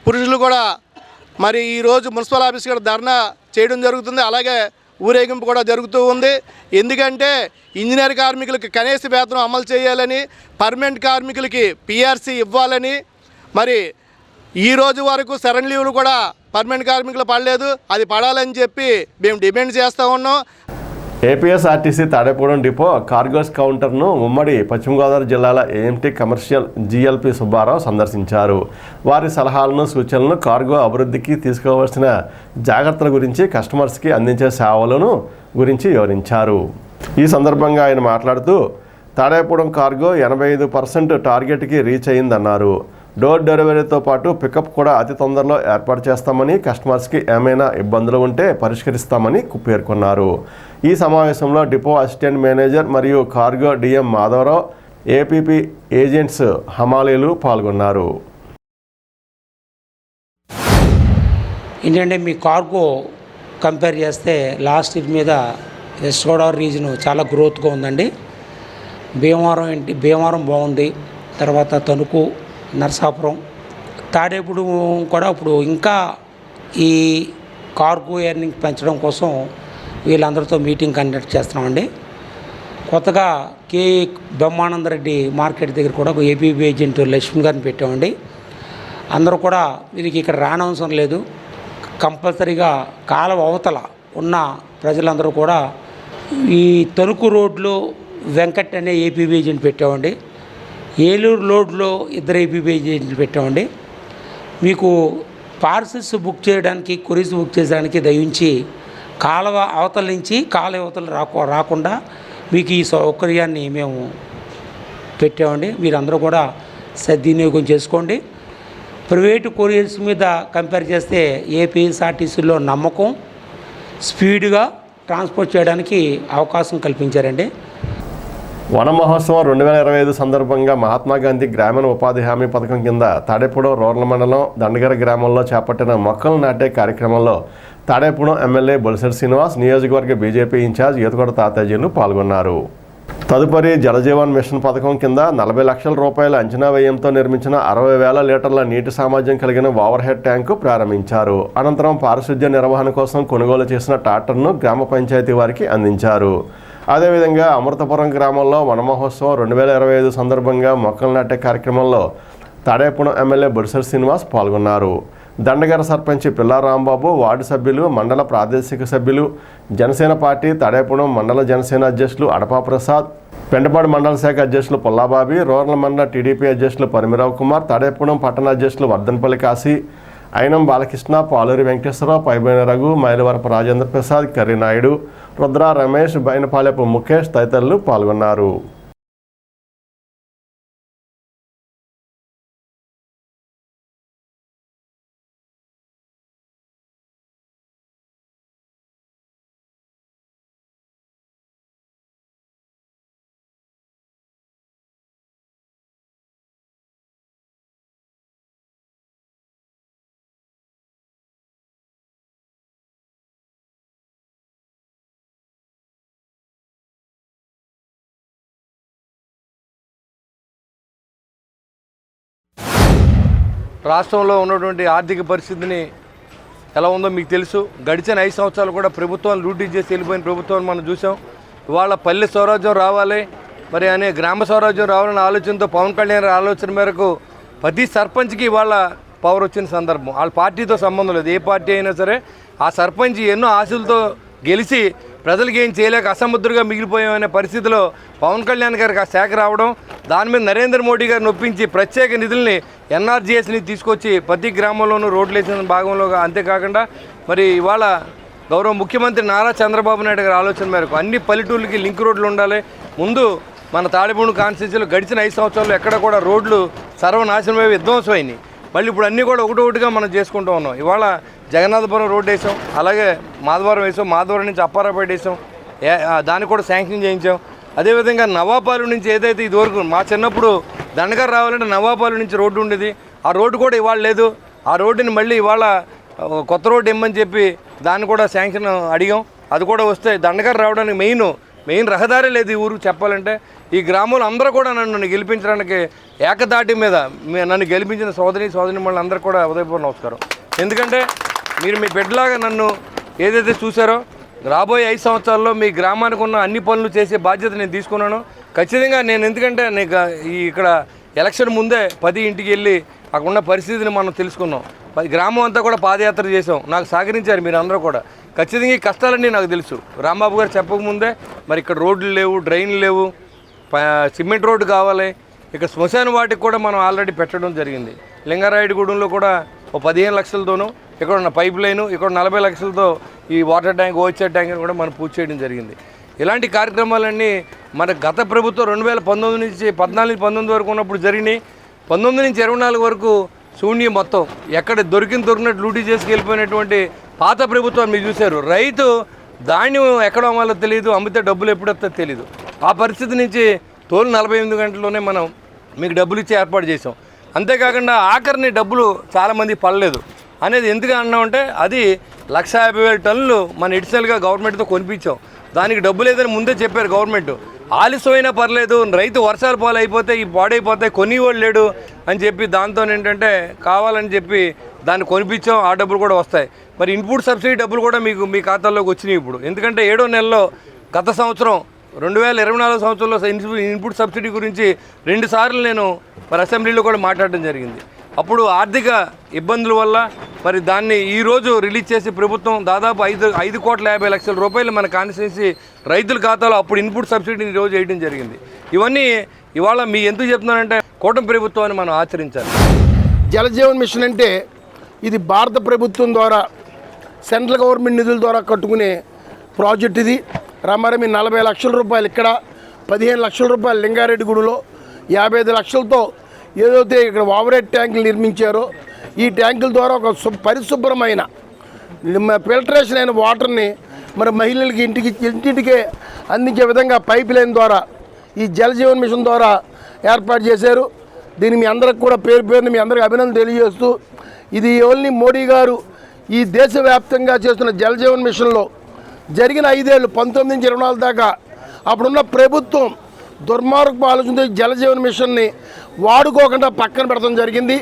పురుషులు కూడా మరి ఈరోజు మున్సిపల్ ఆఫీస్ కూడా ధర్నా చేయడం జరుగుతుంది. అలాగే ఊరేగింపు కూడా జరుగుతూ ఉంది. ఎందుకంటే ఇంజనీర్ కార్మికులకి కనీస వేతనం అమలు చేయాలని, పర్మనెంట్ కార్మికులకి పిఆర్సీ ఇవ్వాలని, మరి ఈ రోజు వరకు సరెండ్ లీవ్లు కూడా పర్మనెంట్ కార్మికులు పడలేదు. అది పడాలని చెప్పి మేము డిమాండ్ చేస్తూ ఉన్నాం. ఏపీఎస్ఆర్టీసీ తాడేపూడెం డిపో కార్గోస్ కౌంటర్ను ఉమ్మడి పశ్చిమ గోదావరి జిల్లాల ఏఎంటీ కమర్షియల్ జిఎల్పి సుబ్బారావు సందర్శించారు. వారి సలహాలను, సూచనలను కార్గో అభివృద్ధికి తీసుకోవాల్సిన జాగ్రత్తల గురించి, కస్టమర్స్కి అందించే సేవలను గురించి వివరించారు. ఈ సందర్భంగా ఆయన మాట్లాడుతూ తాడేపూడెం కార్గో 85% టార్గెట్కి రీచ్ అయిందన్నారు. డోర్ డెలివరీతో పాటు పికప్ కూడా అతి తొందరలో ఏర్పాటు చేస్తామని, కస్టమర్స్కి ఏమైనా ఇబ్బందులు ఉంటే పరిష్కరిస్తామని పేర్కొన్నారు. ఈ సమావేశంలో డిపో అసిస్టెంట్ మేనేజర్ మరియు cargo D M Madhavarao, APP agents, హమాలీలు పాల్గొన్నారు. ఏంటంటే మీ కార్గో కంపేర్ చేస్తే లాస్ట్ ఇయర్ మీద వెస్ట్ గోదావరి రీజన్ చాలా గ్రోత్గా ఉందండి. భీమవరం బాగుంది, తర్వాత తణుకు, నరసాపురం, తాడేపూడు కూడా ఇప్పుడు ఇంకా ఈ కార్గో ఎర్నింగ్ పెంచడం కోసం వీళ్ళందరితో మీటింగ్ కండక్ట్ చేస్తున్నామండి. కొత్తగా బ్రహ్మానందరెడ్డి మార్కెట్ దగ్గర కూడా ఒక ఏపీబీ ఏజెంట్ లక్ష్మి గారిని పెట్టామండి. అందరూ కూడా వీరికి ఇక్కడ రానవసరం లేదు, కంపల్సరీగా కాలువ అవతల ఉన్న ప్రజలందరూ కూడా ఈ తణుకు రోడ్లో వెంకట్ అనే ఏపీబీ ఏజెంట్ పెట్టామండి. ఏలూరు రోడ్లో 2 ఏపీబీ ఏజెంట్లు పెట్టామండి. మీకు పార్సల్స్ బుక్ చేయడానికి, కొరీస్ బుక్ చేయడానికి దయించి కాలువ అవతల నుంచి కాలువ అవతల రాకుండా మీకు ఈ సౌకర్యాన్ని మేము పెట్టామండి. మీరందరూ కూడా సద్వినియోగం చేసుకోండి. ప్రైవేటు కొరియర్స్ మీద కంపేర్ చేస్తే ఏపీఎస్ఆర్టీసీలో నమ్మకం, స్పీడ్గా ట్రాన్స్పోర్ట్ చేయడానికి అవకాశం కల్పించారండి. వన మహోత్సవం 2025 సందర్భంగా మహాత్మా గాంధీ గ్రామీణ ఉపాధి హామీ పథకం కింద తాడేపూడెం రూరల్ మండలం దండగర గ్రామంలో చేపట్టిన మొక్కలు నాటే కార్యక్రమంలో తాడేపూడెం ఎమ్మెల్యే బొలిశెట్టి శ్రీనివాస్, నియోజకవర్గ బీజేపీ ఇన్ఛార్జ్ ఈతకొండ తాతాజీలు పాల్గొన్నారు. తదుపరి జలజీవన్ మిషన్ పథకం కింద 40 లక్షల రూపాయల అంచనా వ్యయంతో నిర్మించిన 60,000 లీటర్ల నీటి సామర్థ్యం కలిగిన ఓవర్ హెడ్ ట్యాంకు ప్రారంభించారు. అనంతరం పారిశుద్ధ్య నిర్వహణ కోసం కొనుగోలు చేసిన ట్రాక్టర్ను గ్రామ పంచాయతీ వారికి అందించారు. అదేవిధంగా అమృతపురం గ్రామంలో వన మహోత్సవం 2025 సందర్భంగా మొక్కలు నాటే కార్యక్రమంలో తాడేపురం ఎమ్మెల్యే బొడిసెల శ్రీనివాస్ పాల్గొన్నారు. దండగర సర్పంచ్ పిల్లా రాంబాబు, వార్డు సభ్యులు, మండల ప్రాదేశిక సభ్యులు, జనసేన పార్టీ తాడేపురం మండల జనసేన అధ్యక్షులు అడపా ప్రసాద్, పెంటపాడు మండల శాఖ అధ్యక్షులు పుల్లాబాబి, రూరల్ మండల టీడీపీ అధ్యక్షులు పరిమిరావు కుమార్, తాడేపురం పట్టణ అధ్యక్షులు వర్ధన్పల్లి కాశీ, అయినం బాలకృష్ణ, పాలూరి వెంకటేశ్వరరావు, పైబోయిన రఘు, మైలవరపు రాజేంద్ర ప్రసాద్, కర్రీ నాయుడు, రుద్ర రమేష్, బైనపాలెపు ముఖేష్ తదితరులు పాల్గొన్నారు. రాష్ట్రంలో ఉన్నటువంటి ఆర్థిక పరిస్థితిని ఎలా ఉందో మీకు తెలుసు. గడిచిన 5 సంవత్సరాలు కూడా ప్రభుత్వాన్ని లూటీ చేసి వెళ్ళిపోయిన ప్రభుత్వాన్ని మనం చూసాం. ఇవాళ పల్లె స్వరాజ్యం రావాలి మరి అనే గ్రామ స్వరాజ్యం రావాలనే ఆలోచనతో పవన్ కళ్యాణ్ ఆలోచన మేరకు ప్రతి సర్పంచ్కి ఇవాళ పవర్ వచ్చిన సందర్భం. వాళ్ళ పార్టీతో సంబంధం లేదు, ఏ పార్టీ అయినా సరే ఆ సర్పంచ్ ఎన్నో ఆశలతో గెలిచి ప్రజలకు ఏం చేయలేక అసముద్రంగా మిగిలిపోయామనే పరిస్థితిలో పవన్ కళ్యాణ్ గారికి ఆ శాఖ రావడం, దాని మీద నరేంద్ర మోడీ గారిని ఒప్పించి ప్రత్యేక నిధుల్ని ఎన్ఆర్జీఎస్ని తీసుకొచ్చి ప్రతి గ్రామంలోనూ రోడ్లు వేసిన భాగంలో, అంతేకాకుండా మరి ఇవాళ గౌరవ ముఖ్యమంత్రి నారా చంద్రబాబు నాయుడు గారి ఆలోచన మేరకు అన్ని పల్లెటూళ్ళకి లింక్ రోడ్లు ఉండాలి. ముందు మన తాడిపూడి కాన్స్టిట్యూన్సీలో గడిచిన 5 సంవత్సరాల్లో ఎక్కడ కూడా రోడ్లు సర్వనాశనమై విధ్వంసమైనాయి. మళ్ళీ ఇప్పుడు అన్నీ కూడా ఒకటొకటిగా మనం చేసుకుంటూ ఉన్నాం. ఇవాళ జగన్నాథపురం రోడ్డు వేసాం, అలాగే మాధవరం వేసాం, మాధవరం నుంచి అప్పారాపేట వేసాం, దాన్ని కూడా శాంక్షన్ చేయించాం. అదేవిధంగా నవాపాలు నుంచి ఏదైతే ఇదివరకు మా చిన్నప్పుడు దండగారు రావాలంటే నవాపాలు నుంచి రోడ్డు ఉండేది, ఆ రోడ్డు కూడా ఇవాళ లేదు. ఆ రోడ్డుని మళ్ళీ ఇవాళ కొత్త రోడ్డు ఇమ్మని చెప్పి దాన్ని కూడా శాంక్షన్ అడిగాం. అది కూడా వస్తే దండగారు రావడానికి మెయిన్ రహదారి లేదు ఈ ఊరు చెప్పాలంటే. ఈ గ్రామంలో అందరూ కూడా నన్ను గెలిపించడానికి ఏకదాటి మీద నన్ను గెలిపించిన సోదరి అందరూ కూడా ఉదయపూర్వ నమస్కారం. ఎందుకంటే మీరు మీ బిడ్డలాగా నన్ను ఏదైతే చూసారో రాబోయే 5 సంవత్సరాల్లో మీ గ్రామానికి ఉన్న అన్ని పనులు చేసే బాధ్యత నేను తీసుకున్నాను ఖచ్చితంగా. నేను ఎందుకంటే ఇక్కడ ఎలక్షన్ ముందే 10 ఇంటికి వెళ్ళి అక్కడ ఉన్న పరిస్థితిని మనం తెలుసుకున్నాం. గ్రామం అంతా కూడా పాదయాత్ర చేసాం, నాకు సహకరించారు మీరు అందరూ కూడా. ఖచ్చితంగా ఈ కష్టాలన్నీ నాకు తెలుసు. రాంబాబు గారు చెప్పకముందే మరి ఇక్కడ రోడ్లు లేవు, డ్రైన్లు లేవు, సిమెంట్ రోడ్డు కావాలి. ఇక్కడ శ్మశాన వాటికి కూడా మనం ఆల్రెడీ పెట్టడం జరిగింది. లింగారాయుడుగూడెంలో కూడా ఓ 15 లక్షలతోనూ, ఇక్కడ ఉన్న పైప్ లైను, ఇక్కడ 40 లక్షలతో ఈ వాటర్ ట్యాంక్, ఓహెచ్ఆర్ ట్యాంక్ కూడా మనం పూర్తి చేయడం జరిగింది. ఇలాంటి కార్యక్రమాలన్నీ మన గత ప్రభుత్వం 2019 నుంచి 14-19 వరకు ఉన్నప్పుడు జరిగినాయి. 19 నుంచి 24 వరకు శూన్యం మొత్తం. ఎక్కడ దొరికినట్టు లూటీ చేసుకెళ్ళిపోయినటువంటి పాత ప్రభుత్వం మీరు చూశారు. రైతు ధాన్యం ఎక్కడ అమ్మాలో తెలియదు, అమ్మితే డబ్బులు ఎప్పుడు వస్తుందో తెలియదు. ఆ పరిస్థితి నుంచి తోలు 48 గంటల్లోనే మనం మీకు డబ్బులు ఇచ్చి ఏర్పాటు చేసాం. అంతేకాకుండా ఆఖరిని డబ్బులు చాలామంది పడలేదు అనేది ఎందుకు అన్నామంటే అది 150,000 టన్నులు మన ఎడిషనల్గా గవర్నమెంట్తో కొనిపించాం. దానికి డబ్బు లేదని ముందే చెప్పారు గవర్నమెంట్. ఆలస్యమైనా పర్లేదు, రైతు వర్షాలు పాలు అయిపోతే ఈ పాడైపోతాయి, కొనివాడు లేడు అని చెప్పి దాంతో ఏంటంటే కావాలని చెప్పి దాన్ని కొనిపించాం. ఆ డబ్బులు కూడా వస్తాయి. మరి ఇన్పుట్ సబ్సిడీ డబ్బులు కూడా మీకు మీ ఖాతాల్లోకి వచ్చినాయి ఇప్పుడు. ఎందుకంటే 7వ నెలలో గత సంవత్సరం 2024 సంవత్సరంలో ఇన్పుట్ సబ్సిడీ గురించి 2 సార్లు నేను మరి అసెంబ్లీలో కూడా మాట్లాడడం జరిగింది. అప్పుడు ఆర్థిక ఇబ్బందుల వల్ల మరి దాన్ని ఈరోజు రిలీజ్ చేసి ప్రభుత్వం దాదాపు 5,50,00,000 రూపాయలు మన కాన్స్టిట్యున్సీ రైతుల ఖాతాలో అప్పుడు ఇన్పుట్ సబ్సిడీని ఈరోజు వేయడం జరిగింది. ఇవన్నీ ఇవాళ మీ ఎందుకు చెప్తున్నానంటే కూటమి ప్రభుత్వాన్ని మనం ఆచరించాలి. జలజీవన్ మిషన్ అంటే ఇది భారత ప్రభుత్వం ద్వారా సెంట్రల్ గవర్నమెంట్ నిధుల ద్వారా కట్టుకునే ప్రాజెక్ట్. ఇది రామారామి 40 లక్షల రూపాయలు ఇక్కడ, 15 లక్షల రూపాయలు లింగారెడ్డిగూడలో, 55 లక్షలతో ఏదైతే ఇక్కడ ఓవర్ హెడ్ ట్యాంకులు నిర్మించారో ఈ ట్యాంకుల ద్వారా ఒక పరిశుభ్రమైన ఫిల్టరేషన్ అయిన వాటర్ని మరి మహిళలకి ఇంటింటికే అందించే విధంగా పైప్ లైన్ ద్వారా ఈ జలజీవన్ మిషన్ ద్వారా ఏర్పాటు చేశారు. దీన్ని మీ అందరికి కూడా పేరుని మీ అందరికీ అభినందన తెలియజేస్తూ, ఇది ఓన్లీ మోడీ గారు ఈ దేశవ్యాప్తంగా చేస్తున్న జలజీవన్ మిషన్లో జరిగిన 5 ఏళ్ళు 19 నుంచి 24 దాకా అప్పుడున్న ప్రభుత్వం దుర్మార్గపు ఆలోచనతో జలజీవన్ మిషన్ని వాడుకోకుండా పక్కన పెడతాం జరిగింది.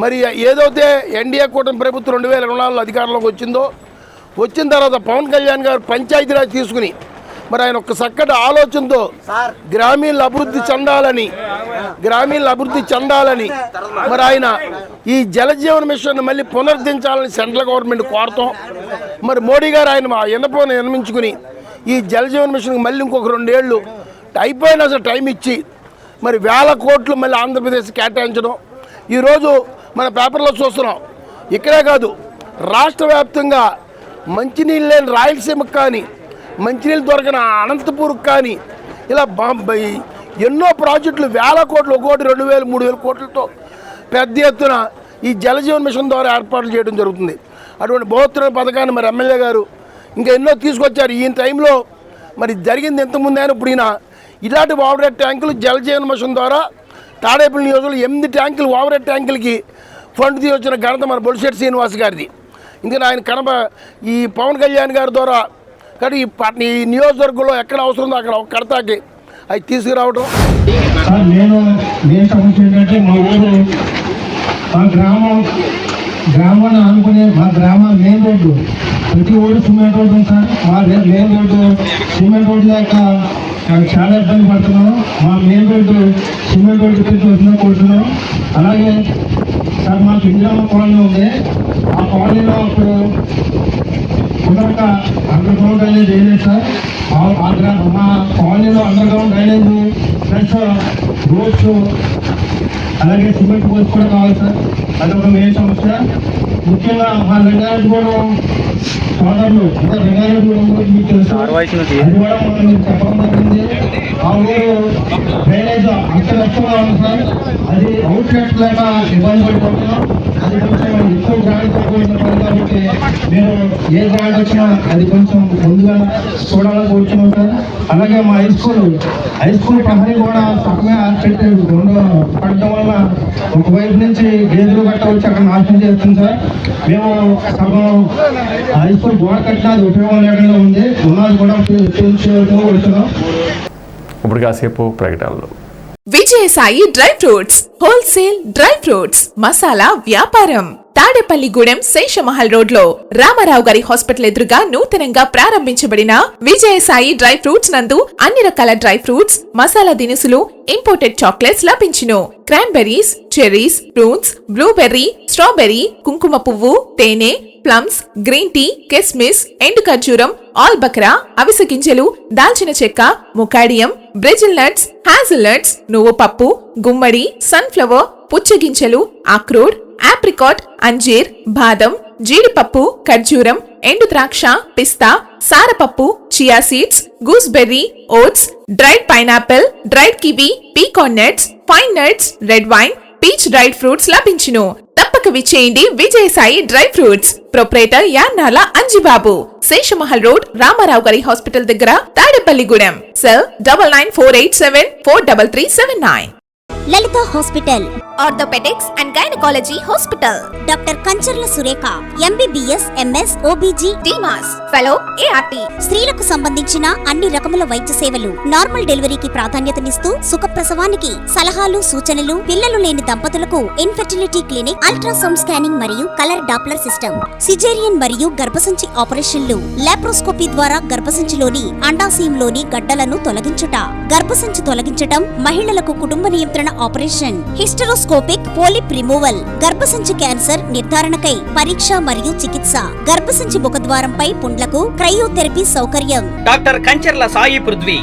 మరి ఏదైతే ఎన్డీఏ కూటమి ప్రభుత్వం 2024లో అధికారంలోకి వచ్చిన తర్వాత పవన్ కళ్యాణ్ గారు పంచాయతీరాజ్ తీసుకుని మరి ఆయన ఒక చక్కటి ఆలోచనతో గ్రామీణ అభివృద్ధి చెందాలని మరి ఆయన ఈ జలజీవన్ మిషన్ మళ్ళీ పునరుద్ధరించాలని సెంట్రల్ గవర్నమెంట్ కోరతాం. మరి మోడీ గారు ఆయన ఎన్నపోని నిర్మించుకుని ఈ జలజీవన్ మిషన్కి మళ్ళీ ఇంకొక 2 ఏళ్ళు అయిపోయినా అసలు టైం ఇచ్చి మరి 1000 కోట్లు మళ్ళీ ఆంధ్రప్రదేశ్ కేటాయించడం ఈరోజు మన పేపర్లో చూస్తున్నాం. ఇక్కడే కాదు రాష్ట్ర వ్యాప్తంగా మంచినీళ్ళు లేని రాయలసీమకు కానీ మంచినీళ్ళు దొరకని అనంతపూర్కి కానీ ఇలా ఎన్నో ప్రాజెక్టులు 1000 కోట్లు, 1 కోటి 2000 3000 కోట్లతో పెద్ద ఎత్తున ఈ జలజీవన్ మిషన్ ద్వారా ఏర్పాట్లు చేయడం జరుగుతుంది. అటువంటి బృహత్తర పథకాన్ని మరి ఎమ్మెల్యే గారు ఇంకా ఎన్నో తీసుకొచ్చారు. ఈయన టైంలో మరి జరిగింది ఎంతమంది అయినా ఇప్పుడు ఈయన ఇలాంటి ఓవర్ ట్యాంకులు జలజీవన్ మిషన్ ద్వారా తాడేపల్లి నియోజకవర్గంలో 8 ట్యాంకులు ఓవర్ ట్యాంకులకి ఫండ్ తీసుకొచ్చిన ఘనత మన బొలిశెట్టి శ్రీనివాస్ గారిది. ఇంకా ఆయన ఈ పవన్ కళ్యాణ్ గారి ద్వారా కానీ ఈ నియోజకవర్గంలో ఎక్కడ అవసరం ఉందో అక్కడ కడతాకి అవి తీసుకురావడం. నేను సమస్య ఏంటంటే మా ఊరు మా గ్రామాన్ని ఆనుకునే మా మెయిన్ రోడ్డు ప్రతి ఊరు సిమెంట్ రోడ్డు ఉంది సార్. మా మెయిన్ రోడ్డు సిమెంట్ రోడ్డు లేక చాలా ఇబ్బంది పడుతున్నాం. మా మెయిన్ రోడ్డు సిమెంట్ రోడ్డు గురించి వస్తున్నాం. అలాగే సార్ మాకు ఇందిరామ కాలనీ ఉంది. ఆ కాలనీలో ఇప్పుడు కుదరక అండర్ గ్రౌండ్ డ్రైనేజ్ వేయలేదు సార్. మా కాలనీలో under ground drainage plus roads అలాగే సిమెంట్ పోస్ట్ కూడా కావాలి సార్. అదొక మెయిన్ సమస్య. ముఖ్యంగా మా రంగారెడ్డిగూడెం సోదరులు రంగారెడ్డిగూడెం మీకు తెలుసు, అది కూడా మనం మీకు చెప్పడం జరిగింది. ఆ ఊరు డ్రైనేజ్ అంతలక్షగా ఉంది సార్. అది అవుట్లెట్ లేక ఇబ్బంది పడిపోతున్నాం. అది కొంచెం ఎక్కువ గ్రాండ్ తక్కువ కాబట్టి నేను ఏ గ్రాండ్ వచ్చినా అది కొంచెం ముందుగా చూడాలని కోరుతున్నాం సార్. అలాగే మా హై స్కూల్ ప్రహరీ కూడా చక్కగా పెట్టారు. పడడం వల్ల ఒకవైపు నుంచి గేదెలు గట్ట వచ్చి అక్కడ నాశనం చేస్తుంది సార్. మేము సగం హై స్కూల్ గోడ కట్టినా అది ఉపయోగం లేకుండా ఉంది. ఉన్నది కూడా వచ్చున్నాం. ఇప్పుడు కాసేపు ప్రకటనలు. Vijayasai dry fruits wholesale dry fruits masala వ్యాపారం తాడేపల్లిగూడెం శేషమహల్ రోడ్ లో రామారావు గారి హాస్పిటల్ ఎదురుగా నూతనంగా ప్రారంభించబడిన విజయసాయి డ్రై ఫ్రూట్స్ నందు అన్ని రకాల డ్రై ఫ్రూట్స్, మసాలా దినుసులు, ఇంపోర్టెడ్ చాక్లెట్స్ లభించును. Cranberries, cherries, fruits, blueberry, strawberry, కుంకుమ పువ్వు, తేనె, ప్లమ్స్, గ్రీన్ టీ, కిస్మిస్, ఎండు ఖర్జూరం, ఆల్ బక్రా, అవిసె గింజలు, దాల్చిన చెక్క, ముకాడియం, బ్రెజిల్ నట్స్, హ్యాజిల్ నట్స్, నువ్వు పప్పు, గుమ్మడి, సన్ఫ్లవర్, పుచ్చగింజలు, అక్రోడ్, ఆప్రికాట్, అంజీర్, బాదం, జీడిపప్పు, ఖర్జూరం, ఎండు ద్రాక్ష, పిస్తా, సారపప్పు, chia seeds, gooseberry, oats, dried pineapple, dried kiwi, pecan nuts, fine nuts, red wine, peach dried fruits లభించును. తప్పక విచ్చేయండి Vijayasai dry fruits. Proprietor Yannala Anjibabu, Seshamahal road, Ramarao గారి హాస్పిటల్ దగ్గర, Tadepalligudem. Cell 9948743379. Lalitha hospital, orthopaedics and gynaecology hospital. Doctor Kancharla Surekha, MBBS, MS, OBG, డిమాస్ fellow, ART. స్త్రీలకు సంబంధించిన అన్ని రకముల వైద్య సేవలు, నార్మల్ డెలివరీకి ప్రాధాన్యతనిస్తూ సుఖప్రసవానికి సలహాలు, సూచనలు, పిల్లలు లేని దంపతులకు ఇన్ఫెర్టిలిటీ క్లినిక్, అల్ట్రాసౌండ్ స్కానింగ్ మరియు కలర్ డాప్లర్ సిస్టమ్, సిజేరియన్ మరియు గర్భసంచి ఆపరేషన్లు, లాప్రోస్కోపీ ద్వారా గర్భసంచిలోని అండాశయంలోని గడ్డలను తొలగించుట, గర్భసంచి తొలగించటం, మహిళలకు కుటుంబ నియంత్రణ ఆపరేషన్, హిస్టరోస్కోపిక్ పోలిప్ రిమూవల్, గర్భసంచి క్యాన్సర్ నిర్ధారణకై పరీక్ష మరియు చికిత్స, గర్భసంచి ముఖద్వారంపై పుండ్లకు క్రయోథెరపీ సౌకర్యం. Doctor Kancharla Sai Prithvi,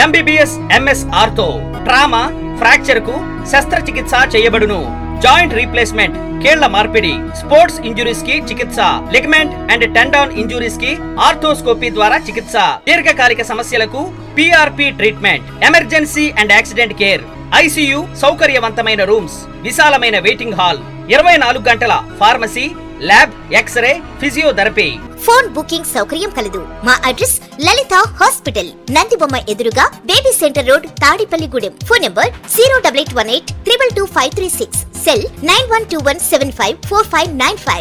MBBS, MS ortho, trauma, fracture కు శస్త్రచికిత్స చేయబడును. జాయింట్ రీప్లేస్మెంట్, కీళ్ల మార్పిడి, స్పోర్ట్స్ ఇంజురీస్ కి చికిత్స, లిగమెంట్ అండ్ టెండాన్ ఇంజురీస్ కి ఆర్థోస్కోపీ ద్వారా చికిత్స, దీర్ఘకాలిక సమస్యలకు PRP treatment, emergency and accident care, ICU సౌకర్యవంతమైన రూమ్స్, విశాలమైన వెయిటింగ్ హాల్, 24 గంటల pharmacy, lab, x ray, physiotherapy. Phone booking సౌకర్యం కలదు. మా అడ్రస్ లలిత హాస్పిటల్, నందిబొమ్మ ఎదురుగా, baby centre road, Tadepalligudem. Phone number 08818 222 536. Cell 9121754595.